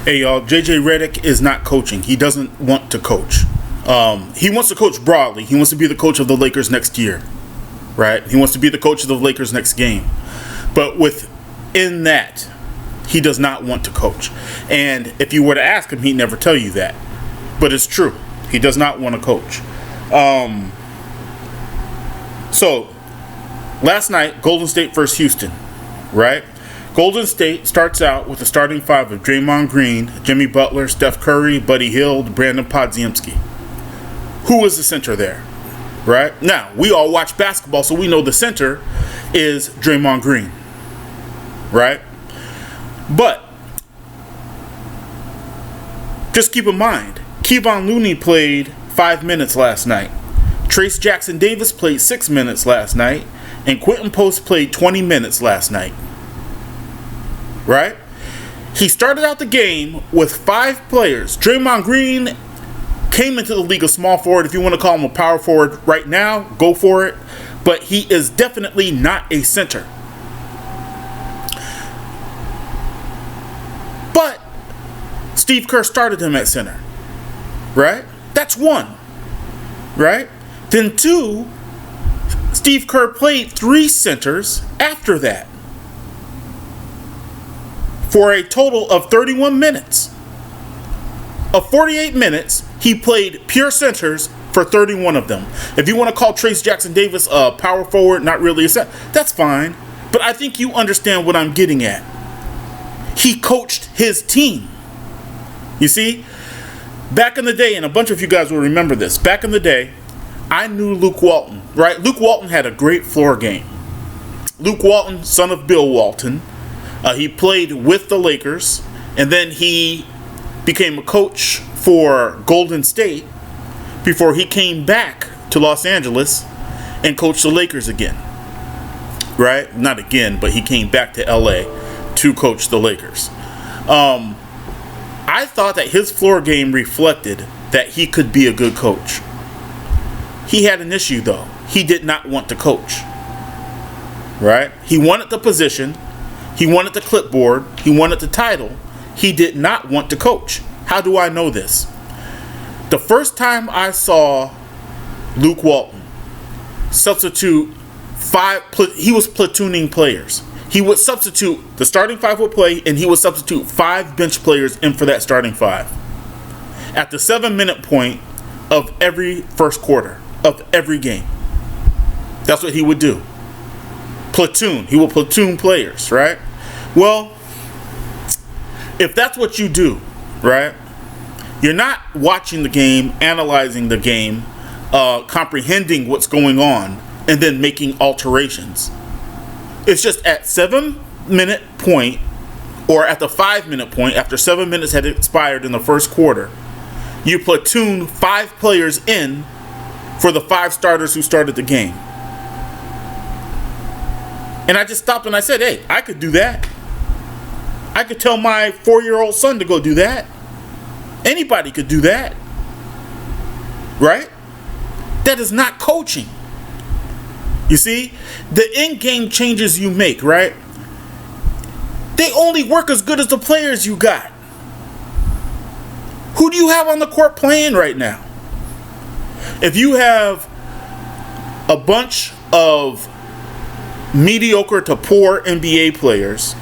Hey y'all, JJ Redick is not coaching. He doesn't want to coach. He wants to coach broadly. He wants to be the coach of the Lakers next year, right? He wants to be the coach of the Lakers next game. But within that, he does not want to coach. And if you were to ask him, he'd never tell you that. But it's true. He does not want to coach. So, last night, Golden State versus Houston, right? Golden State starts out with the starting five of Draymond Green, Jimmy Butler, Steph Curry, Buddy Hield, Brandon Podziemski. Who is the center there, right? Now, we all watch basketball, so we know the center is Draymond Green, right? But just keep in mind, Kevon Looney played 5 minutes last night. Trace Jackson-Davis played 6 minutes last night, and Quentin Post played 20 minutes last night. Right? He started out the game with 5 players. Draymond Green came into the league a small forward. If you want to call him a power forward right now, go for it. But he is definitely not a center. But Steve Kerr started him at center. Right? That's one. Right? Then 2, Steve Kerr played 3 centers after that, for a total of 31 minutes. Of 48 minutes, he played pure centers for 31 of them. If you want to call Trace Jackson-Davis a power forward, not really a center, that's fine. But I think you understand what I'm getting at. He coached his team. You see? Back in the day, and a bunch of you guys will remember this, back in the day, I knew Luke Walton, right? Luke Walton had a great floor game. Luke Walton, son of Bill Walton, he played with the Lakers, and then he became a coach for Golden State before he came back to Los Angeles and coached the Lakers again. Right? Not again, but he came back to LA to coach the Lakers. I thought that his floor game reflected that he could be a good coach. He had an issue, though. He did not want to coach. Right? He wanted the position. He wanted the clipboard. He wanted the title. He did not want to coach. How do I know this? The first time I saw Luke Walton substitute 5, he was platooning players. He would substitute, the starting 5 would play, and he would substitute 5 bench players in for that starting 5. At the 7-minute point of every first quarter of every game. That's what he would do. Platoon. He will platoon players, right? Well, if that's what you do, right, you're not watching the game, analyzing the game, comprehending what's going on, and then making alterations. It's just at 7-minute point, or at the 5-minute point, after 7 minutes had expired in the first quarter, you platoon 5 players in for the 5 starters who started the game. And I just stopped and I said, hey, I could do that. I could tell my 4-year-old son to go do that. Anybody could do that. Right? That is not coaching. You see? The in-game changes you make, right? They only work as good as the players you got. Who do you have on the court playing right now? If you have a bunch of mediocre to poor NBA players,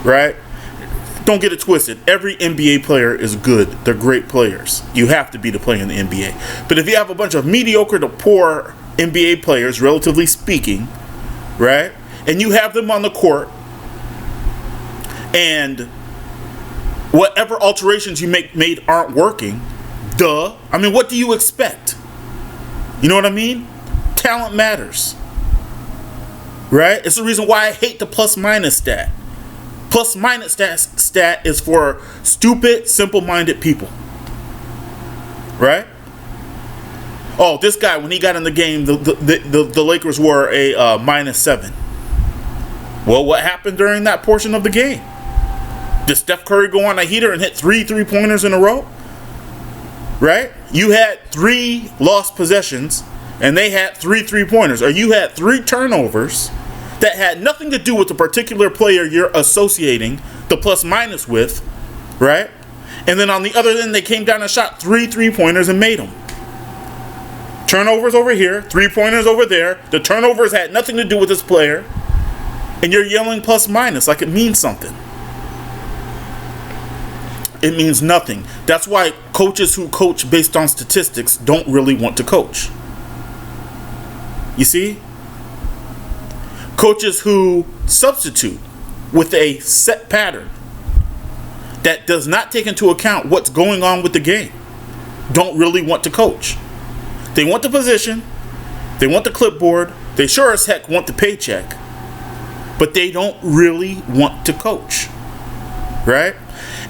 right? Don't get it twisted. Every NBA player is good. They're great players. You have to be to play in the NBA. But if you have a bunch of mediocre to poor NBA players, relatively speaking, right? And you have them on the court, and whatever alterations you made aren't working, duh. I mean, what do you expect? You know what I mean? Talent matters. Right? It's the reason why I hate the plus-minus stat. Plus-minus stat is for stupid, simple-minded people. Right? Oh, this guy, when he got in the game, the Lakers were a -7. Well, what happened during that portion of the game? Did Steph Curry go on a heater and hit 3 3-pointers in a row? Right? You had 3 lost possessions, and they had 3 3-pointers. Or you had 3 turnovers that had nothing to do with the particular player you're associating the plus-minus with, right? And then on the other end, they came down and shot 3 3-pointers and made them. Turnovers over here, 3-pointers over there. The turnovers had nothing to do with this player. And you're yelling plus minus like it means something. It means nothing. That's why coaches who coach based on statistics don't really want to coach. You see? Coaches who substitute with a set pattern that does not take into account what's going on with the game don't really want to coach. They want the position, they want the clipboard, they sure as heck want the paycheck, but they don't really want to coach. Right?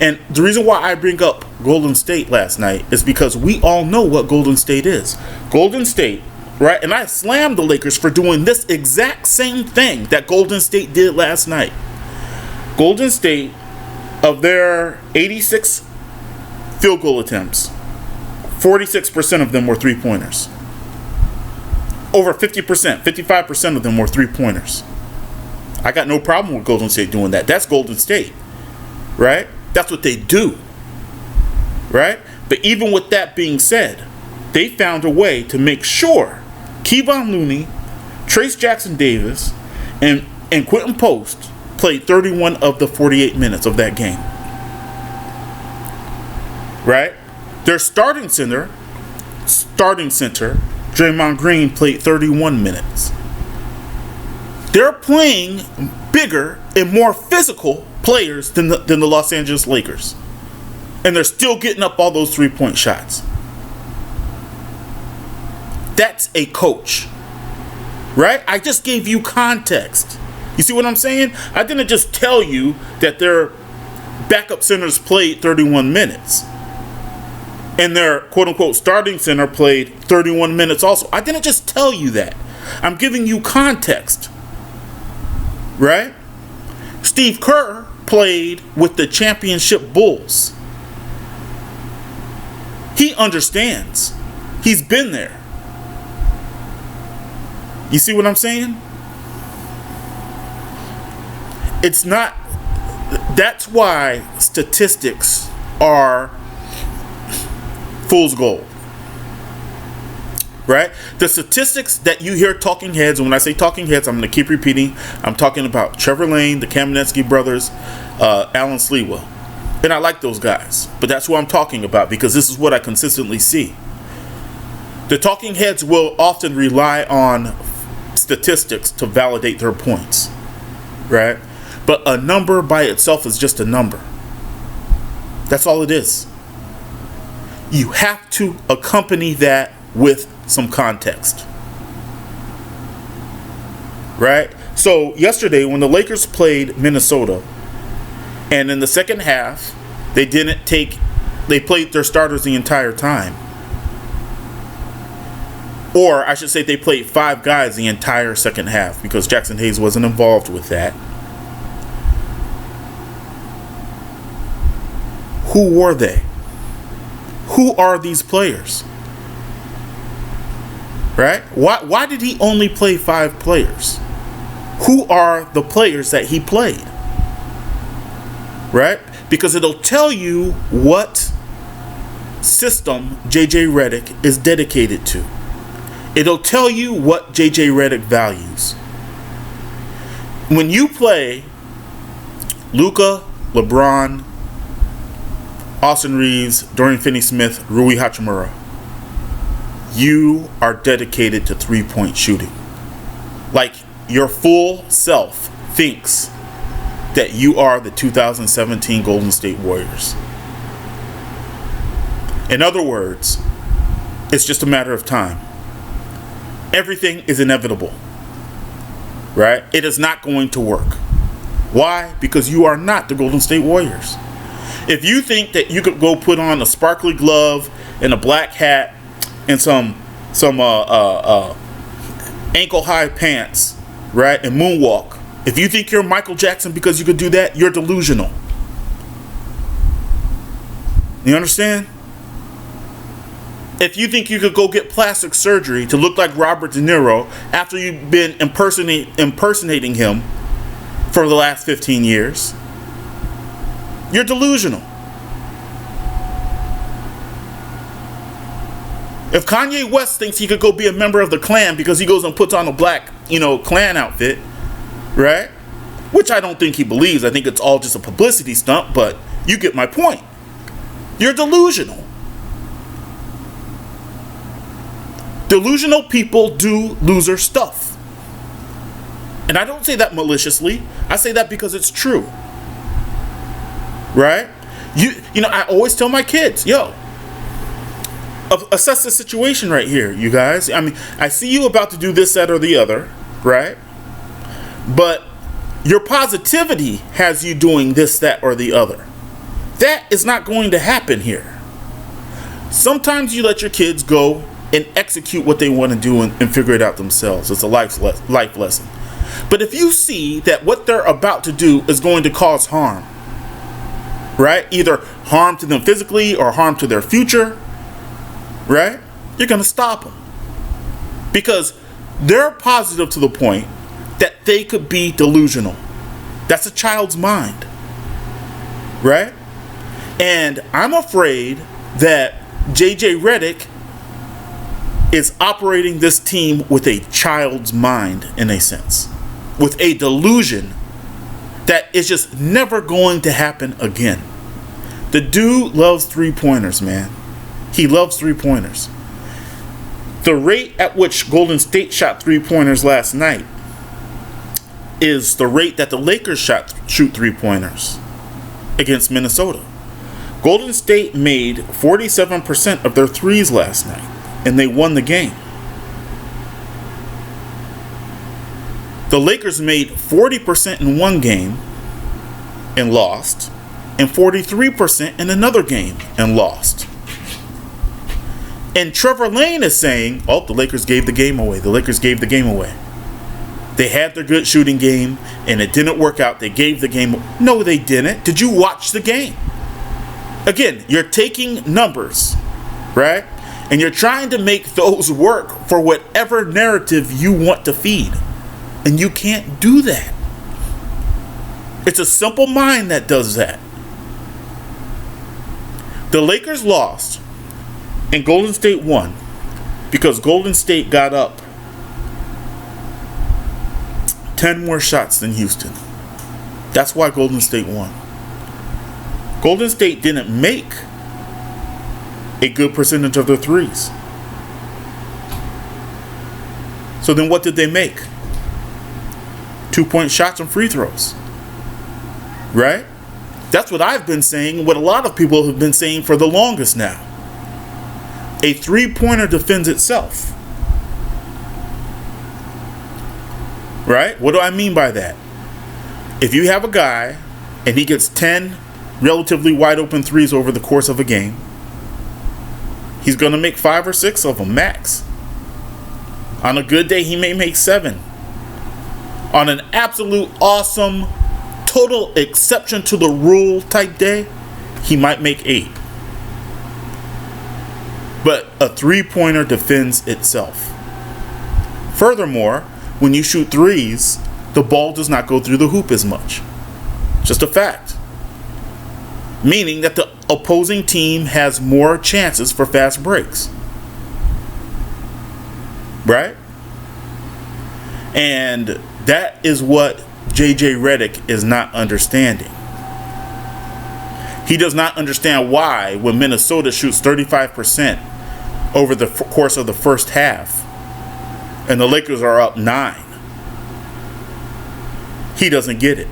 And the reason why I bring up Golden State last night is because we all know what Golden State is. Golden State, right? And I slammed the Lakers for doing this exact same thing that Golden State did last night. Golden State, of their 86 field goal attempts, 46% of them were 3-pointers. Over 50%, 55% of them were 3-pointers. I got no problem with Golden State doing that. That's Golden State, right? That's what they do, right? But even with that being said, they found a way to make sure Kevon Looney, Trace Jackson-Davis, and Quentin Post played 31 of the 48 minutes of that game, right? Their starting center, Draymond Green, played 31 minutes. They're playing bigger and more physical players than the Los Angeles Lakers. And they're still getting up all those 3-point shots. That's a coach. Right? I just gave you context. You see what I'm saying? I didn't just tell you that their backup centers played 31 minutes. And their quote-unquote starting center played 31 minutes also. I didn't just tell you that. I'm giving you context. Right? Steve Kerr played with the championship Bulls. He understands. He's been there. You see what I'm saying? It's not. That's why statistics are fool's gold. Right? The statistics that you hear talking heads, and when I say talking heads, I'm going to keep repeating. I'm talking about Trevor Lane, the Kamenetsky brothers, Alan Sliwa. And I like those guys. But that's what I'm talking about because this is what I consistently see. The talking heads will often rely on statistics to validate their points. Right? But a number by itself is just a number. That's all it is. You have to accompany that with some context. Right? So yesterday when the Lakers played Minnesota, and in the second half they played their starters the entire time. Or I should say they played 5 guys the entire second half because Jackson Hayes wasn't involved with that. Who were they? Who are these players? Right? Why did he only play 5 players? Who are the players that he played? Right? Because it'll tell you what system JJ Redick is dedicated to. It'll tell you what JJ Redick values. When you play Luka, LeBron, Austin Reeves, Dorian Finney-Smith, Rui Hachimura, you are dedicated to 3-point shooting. Like your full self thinks that you are the 2017 Golden State Warriors. In other words, it's just a matter of time. Everything is inevitable. Right? It is not going to work. Why? Because you are not the Golden State Warriors. If you think that you could go put on a sparkly glove and a black hat and some ankle-high pants, right, and moonwalk, if you think you're Michael Jackson because you could do that, you're delusional. You understand? If you think you could go get plastic surgery to look like Robert De Niro after you've been impersonating him for the last 15 years, you're delusional. If Kanye West thinks he could go be a member of the Klan because he goes and puts on a black, Klan outfit, right? Which I don't think he believes. I think it's all just a publicity stunt, but you get my point. You're delusional. Delusional people do loser stuff. And I don't say that maliciously. I say that because it's true. Right? I always tell my kids, assess the situation right here, you guys. I mean, I see you about to do this, that, or the other, right? But your positivity has you doing this, that, or the other. That is not going to happen here. Sometimes you let your kids go and execute what they want to do and figure it out themselves. It's a life lesson. But if you see that what they're about to do is going to cause harm, right? Either harm to them physically or harm to their future, right? You're going to stop them. Because they're positive to the point that they could be delusional. That's a child's mind, right? And I'm afraid that JJ Redick is operating this team with a child's mind, in a sense, with a delusion that is just never going to happen again. The dude loves 3-pointers, man. He loves 3-pointers. The rate at which Golden State shot 3-pointers last night is the rate that the Lakers shoot 3-pointers against Minnesota. Golden State made 47% of their threes last night, and they won the game. The Lakers made 40% in one game and lost, and 43% in another game and lost. And Trevor Lane is saying, the Lakers gave the game away. The Lakers gave the game away. They had their good shooting game, and it didn't work out. They gave the game. No, they didn't. Did you watch the game? Again, you're taking numbers, right? And you're trying to make those work for whatever narrative you want to feed. And you can't do that. It's a simple mind that does that. The Lakers lost and Golden State won because Golden State got up 10 more shots than Houston. That's why Golden State won. Golden State didn't make a good percentage of their threes. So then what did they make? 2-point shots and free throws. Right? That's what I've been saying, what a lot of people have been saying for the longest now. A 3-pointer defends itself. Right? What do I mean by that? If you have a guy and he gets 10 relatively wide open threes over the course of a game, he's going to make 5 or 6 of them max. On a good day, he may make 7. On an absolute awesome, total exception to the rule type day, he might make 8. But a 3-pointer defends itself. Furthermore, when you shoot threes, the ball does not go through the hoop as much. Just a fact. Meaning that the opposing team has more chances for fast breaks. Right? And that is what JJ Redick is not understanding. He does not understand why when Minnesota shoots 35% over the course of the first half and the Lakers are up 9. He doesn't get it.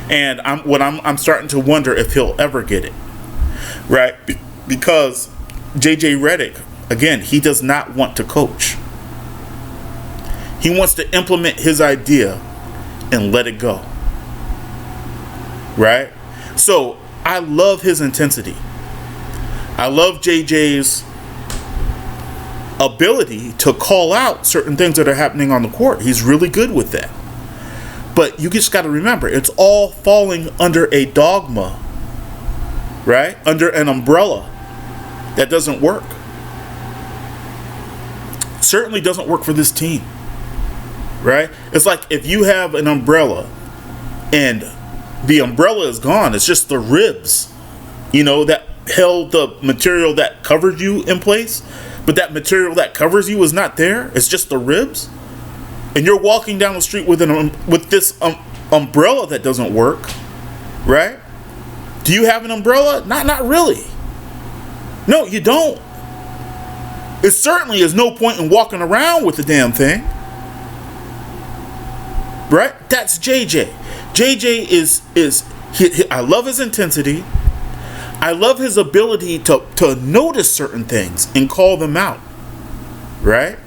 And I'm starting to wonder if he'll ever get it. Right? Because JJ Redick, again, he does not want to coach. He wants to implement his idea and let it go. Right? So, I love his intensity. I love JJ's ability to call out certain things that are happening on the court. He's really good with that. But you just got to remember, it's all falling under a dogma, right? Under an umbrella that doesn't work. Certainly doesn't work for this team, right? It's like if you have an umbrella and the umbrella is gone, it's just the ribs, that held the material that covered you in place, but that material that covers you is not there. It's just the ribs. And you're walking down the street with this umbrella that doesn't work, right? Do you have an umbrella? Not really. No, you don't. It certainly is no point in walking around with the damn thing. Right? That's JJ. JJ is I love his intensity. I love his ability to notice certain things and call them out. Right?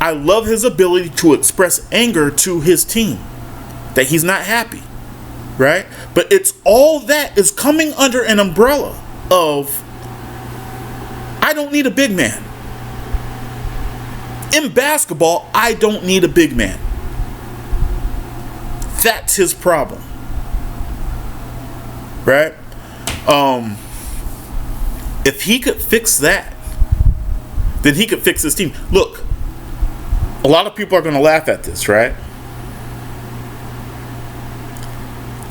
I love his ability to express anger to his team that he's not happy. Right? But it's all that is coming under an umbrella of, I don't need a big man. In basketball, I don't need a big man. That's his problem. Right? If he could fix that, then he could fix his team. Look, a lot of people are going to laugh at this, right?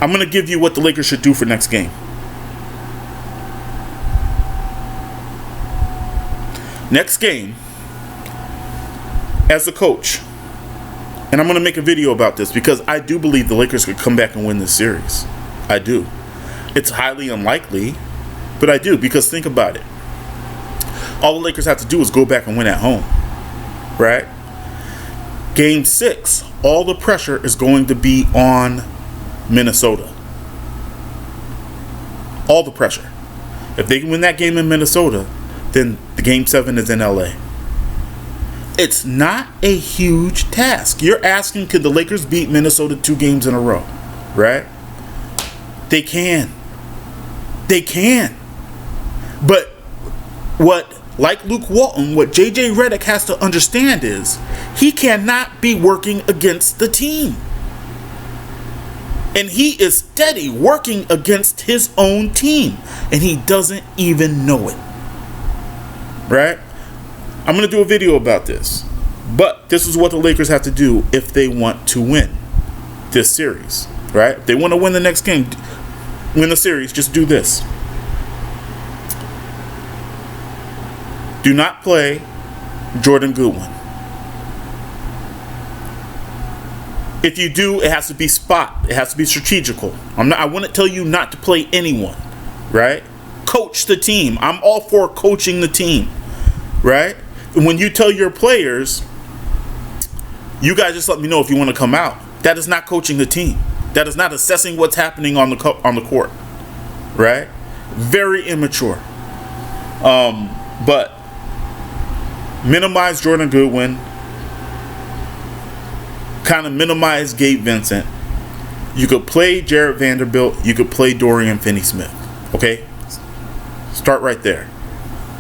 I'm going to give you what the Lakers should do for next game. Next game, as a coach, and I'm going to make a video about this because I do believe the Lakers could come back and win this series. I do. It's highly unlikely, but I do, because think about it. All the Lakers have to do is go back and win at home, right? Game 6, all the pressure is going to be on Minnesota. All the pressure. If they can win that game in Minnesota, then the Game 7 is in LA. It's not a huge task. You're asking, could the Lakers beat Minnesota 2 games in a row? Right? They can. They can. But like Luke Walton, what JJ Redick has to understand is he cannot be working against the team. And he is steady working against his own team. And he doesn't even know it. Right? I'm going to do a video about this. But this is what the Lakers have to do if they want to win this series. Right? If they want to win the next game, win the series, just do this. Do not play Jordan Goodwin. If you do, it has to be spot. It has to be strategical. I wouldn't tell you not to play anyone. Right? Coach the team. I'm all for coaching the team. Right? When you tell your players, you guys just let me know if you want to come out. That is not coaching the team. That is not assessing what's happening on the court. Right? Very immature. But minimize Jordan Goodwin. Kind of minimize Gabe Vincent. You could play Jarrett Vanderbilt. You could play Dorian Finney-Smith. Okay? Start right there.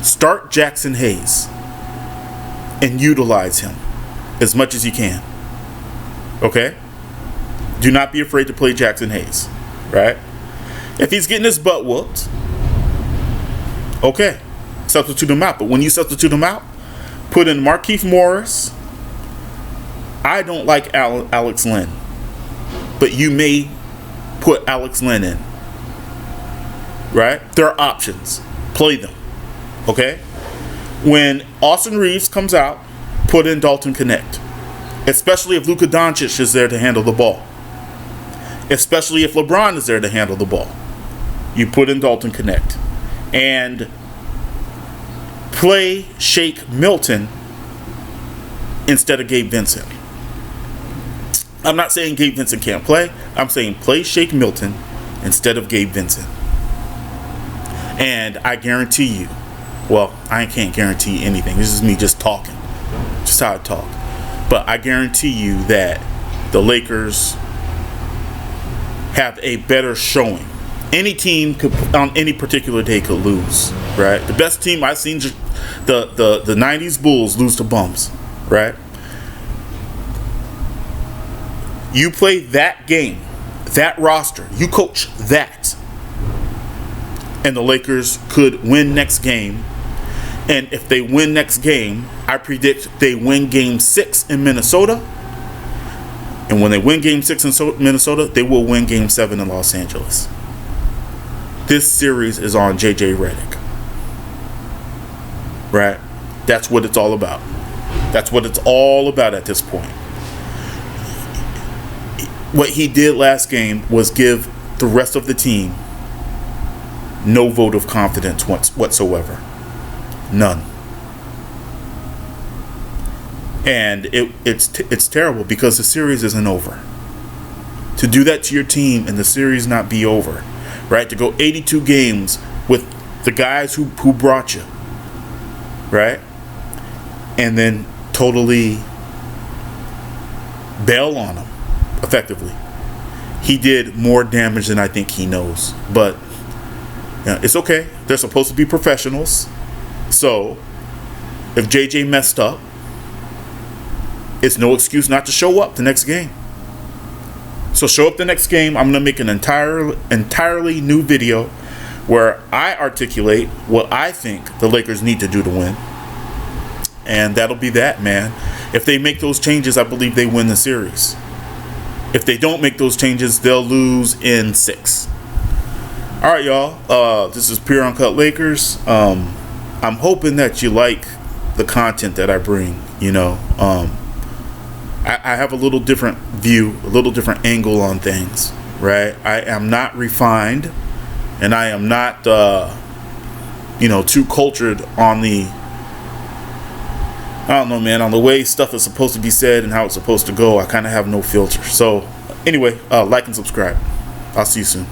Start Jackson Hayes and utilize him as much as you can. Okay? Do not be afraid to play Jackson Hayes. Right? If he's getting his butt whooped, okay, substitute him out. But when you substitute him out, put in Markieff Morris. I don't like Alex Len, but you may put Alex Len in. Right? There are options. Play them. Okay? When Austin Reeves comes out, put in Dalton Connect. Especially if Luka Doncic is there to handle the ball. Especially if LeBron is there to handle the ball. You put in Dalton Connect. And play Shake Milton instead of Gabe Vincent. I'm not saying Gabe Vincent can't play. I'm saying play Shake Milton instead of Gabe Vincent. And I guarantee you, well, I can't guarantee anything. This is me just talking. Just how I talk. But I guarantee you that the Lakers have a better showing. Any team could, on any particular day, could lose. Right? The best team I've seen, the 90s Bulls lose to bums. Right? You play that game, that roster, you coach that, and the Lakers could win next game. And if they win next game, I predict they win Game 6 in Minnesota. And when they win Game 6 in Minnesota, they will win Game 7 in Los Angeles. this series is on JJ Redick. Right? That's what it's all about. That's what it's all about at this point. What he did last game was give the rest of the team no vote of confidence whatsoever. None. And it's terrible because the series isn't over. To do that to your team and the series not be over, right? To go 82 games with the guys who brought you, right? And then totally bail on them effectively. He did more damage than I think he knows. But it's okay. They're supposed to be professionals. So if JJ messed up, it's no excuse not to show up the next game. So show up the next game. I'm going to make an entirely new video where I articulate what I think the Lakers need to do to win. And that'll be that, man. If they make those changes, I believe they win the series. If they don't make those changes, they'll lose in 6. All right, y'all. This is Pure Uncut Lakers. I'm hoping that you like the content that I bring, I have a little different view, a little different angle on things, right? I am not refined, and I am not, too cultured on on the way stuff is supposed to be said and how it's supposed to go. I kind of have no filter. So, anyway, like and subscribe. I'll see you soon.